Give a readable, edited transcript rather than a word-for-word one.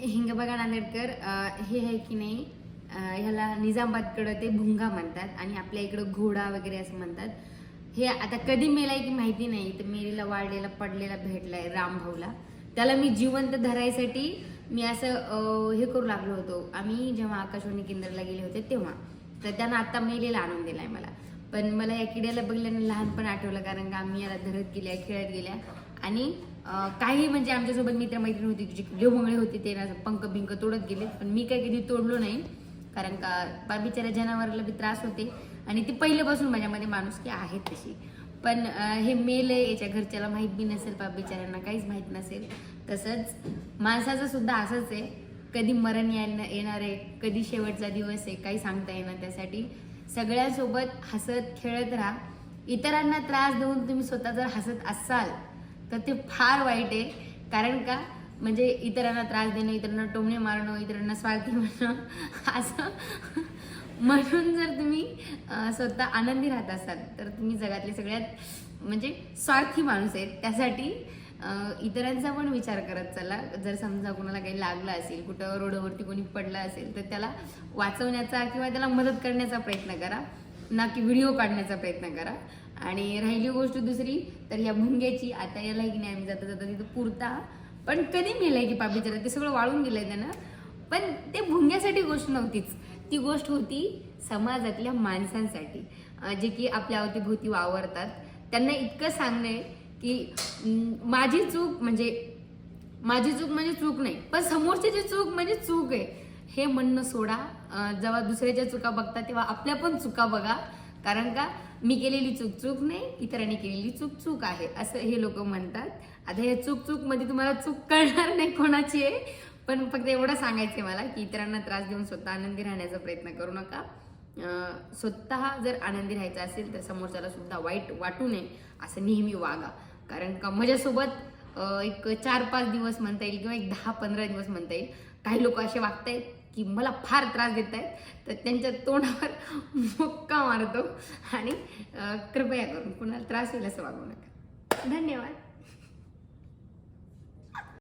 हिंग बघा नांदेडकर, हे आहे की नाही, ह्याला निजामाबादकडं ते भुंगा म्हणतात आणि आपल्या इकडं घोडा वगैरे असं म्हणतात. हे आता कधी मेलाय की माहिती नाही, तर मेरीला वाढलेला पडलेला भेटलाय रामभाऊला. त्याला मी जिवंत धरायसाठी मी असं हे करू लागलो होतो. आम्ही जेव्हा आकाशवाणी केंद्राला गेले होते तेव्हा, तर त्यानं आता मेलेला आणून दिलाय मला. पण मला या किड्याला बघल्यानं लहानपण आठवलं, कारण का आम्ही याला धरत गेल्या, खेळत गेल्या. आणि काही म्हणजे आमच्यासोबत मित्रमैत्रीण होती, तुझी देवमंगळे होती, ते ना पंख बिंक तोडत गेले. पण मी काही कधी तोडलो नाही, कारण का बिचाऱ्या जनावराला बी त्रास होते आणि ती पहिल्यापासून माझ्यामध्ये माणुसकी आहे तशी. पण हे मेल आहे, याच्या घरच्याला माहीत बी नसेल, बिचाऱ्यांना काहीच माहीत नसेल. तसंच माणसाचं सुद्धा असंच आहे, कधी मरण येणार आहे, कधी शेवटचा दिवस आहे, काही सांगता येणार. त्यासाठी सगळ्यांसोबत हसत खेळत राहा. इतरांना त्रास देऊन तुम्ही स्वतः जर हसत असाल तर ते फार वाईट आहे. कारण का म्हणजे इतरांना त्रास देणं, इतरांना टोमणे मारणं, इतरांना स्वार्थी म्हणणं असं म्हणून जर तुम्ही स्वतः आनंदी राहत असाल तर तुम्ही जगातले सगळ्यात म्हणजे स्वार्थी माणूस आहेत. त्यासाठी इतरांचा पण विचार करत चला. जर समजा कोणाला काही लागलं असेल, कुठं रोडवरती कोणी पडलं असेल, तर त्याला वाचवण्याचा किंवा त्याला मदत करण्याचा प्रयत्न करा, ना की व्हिडिओ काढण्याचा प्रयत्न करा. आणि राहिली गोष्ट दुसरी, तर या भुंग्याची आता याला की नाही, आम्ही जाता जाता तिथं पुरता पण कधी मेलाय की पापीचं ते सगळं वाळून गेलंय त्यानं. पण ते भुंग्यासाठी गोष्ट नव्हतीच, ती गोष्ट होती समाजातल्या माणसांसाठी, जे की आपल्या अवतीभोवती वावरतात. त्यांना इतकं सांगणं आहे की माझी चूक म्हणजे चूक नाही, पण समोरच्याची चूक म्हणजे चूक आहे हे म्हणणं सोडा. जेव्हा दुसऱ्याच्या चुका बघता तेव्हा आपल्या पण चुका बघा. कारण का मी केलेली चूक चूक नाही, इतरांनी केलेली चूक चूक आहे, असं हे लोक म्हणतात. आता हे चूक मध्ये तुम्हाला चूक कळणार नाही कोणाची आहे, पण फक्त एवढं सांगायचंय मला की इतरांना त्रास देऊन स्वतः आनंदी राहण्याचा प्रयत्न करू नका. स्वतः जर आनंदी राहायचं असेल तर समोरच्याला सुद्धा वाईट वाटू नये असं नेहमी वागा. कारण का माझ्यासोबत एक 4-5 दिवस म्हणता येईल किंवा एक 10-15 दिवस म्हणता येईल, काही लोक असे वागतायत की मला फार त्रास देत आहेत, तर त्यांच्या तोंडावर मुक्का मारतो. आणि कृपया करून कुणाला त्रास होईल असं वागू नका. धन्यवाद.